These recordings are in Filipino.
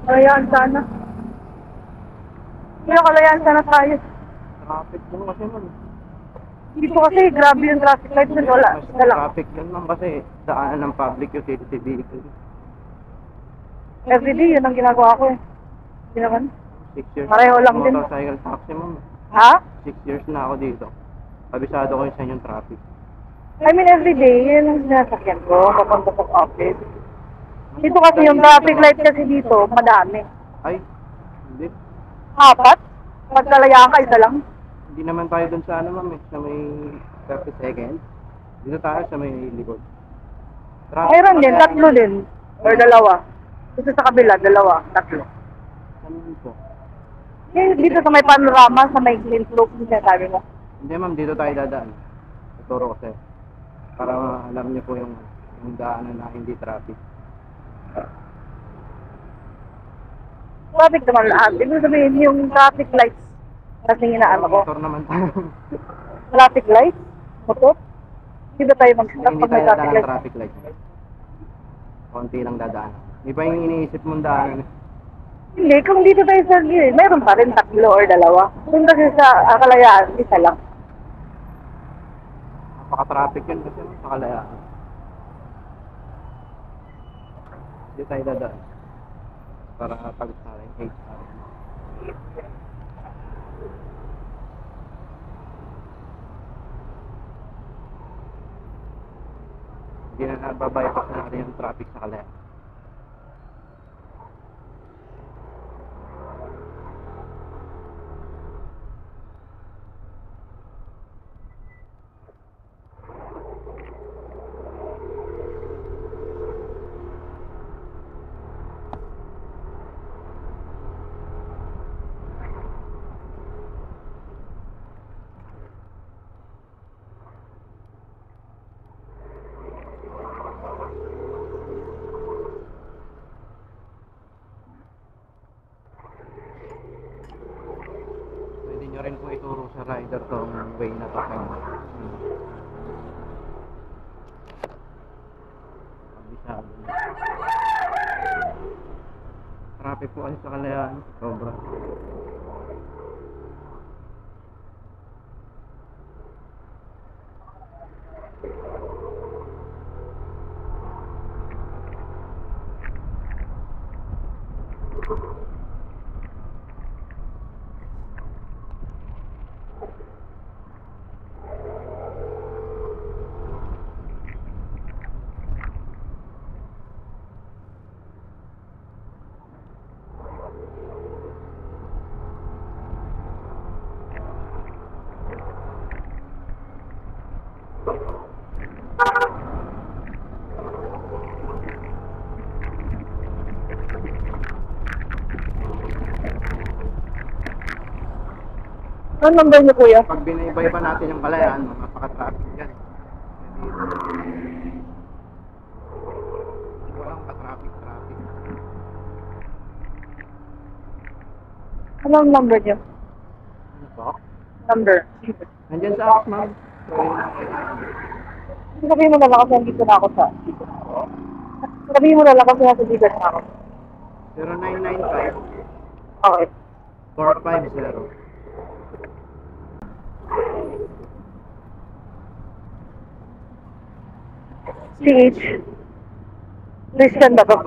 Kalayaan sana. Kaya kalayaan sana tayo. Traffic lang kasi man. Dito kasi grabe yung traffic light na wala. Mas Isa lang. traffic lang man kasi daanan ng public utility vehicle. Everyday yun ang ginagawa ko eh. Hindi naman. 6 years Pareho lang din. motorcycle taxi mo. Ha? 6 years na ako dito. Kabisado ko yung sa inyong traffic. I mean everyday, yun ang sinasakyan ko papunta sa office. Dito kasi yung traffic light kasi dito, madami. Ay, hindi. 4? Pagkalayaan ka, isa lang. Hindi naman tayo dun sa ano ma'am eh, sa may 30 seconds. Dito tayo sa may likod. Mayroon din, 3 din. Or 2. Dito sa kabila, 2, 3. Ano yun po? Dito sa may panorama, sa may clean slope, yung sinasabi mo. Hindi ma'am, dito tayo dadaan. Tuturo ko sa'yo. Para alam niyo po yung daanan na hindi traffic. Traffic naman lahat. Ibig sabihin, yung traffic lights, kasi inaano ko. Motor naman tayo. Traffic lights? Motor? Hindi ba tayo mag-stop Hindi pag may tayo traffic dadaan ng lights? traffic light. Konti lang dadaan. Di ba yung iniisip mong daanan? Hindi, kung dito tayo sa gilid, mayroon pa rin 3 or 2. Kung kasi sa Kalayaan, isa lang. Napaka-traffic yun kasi sa Kalayaan. Hindi tayo dadaan. Para pag sa akin, 8 hours. Hindi na nababypass na natin yung traffic sa Kalayaan. Pwede nyo rin po ituro sa rider tong way na to. Kabisado na. Traffic po kasi sa Kalayaan. Sobra. Ano number niyo, kuya? Pag binaybay pa natin yung Kalayaan, napaka-traffic yan. Walang ka-traffic. Ano ang number niyo? Ano po? Number. Nandyan sa app, ma'am. Sabihin mo na lang kasi nandito na ako sa... Sabihin mo na lang kasi nasa dito na ako. 0995 Okay. 450. CH. Christian ba to?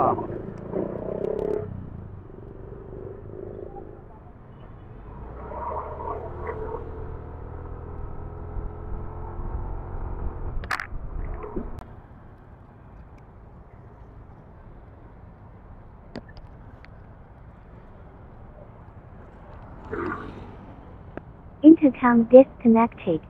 Intercom disconnected.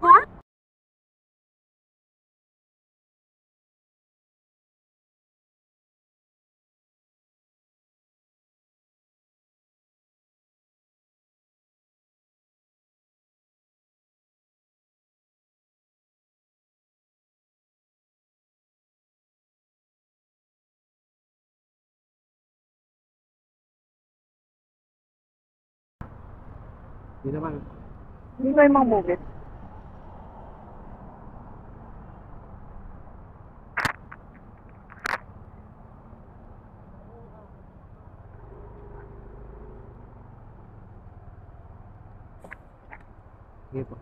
Hindi naman. Hindi ko yung mga movies. Sige po.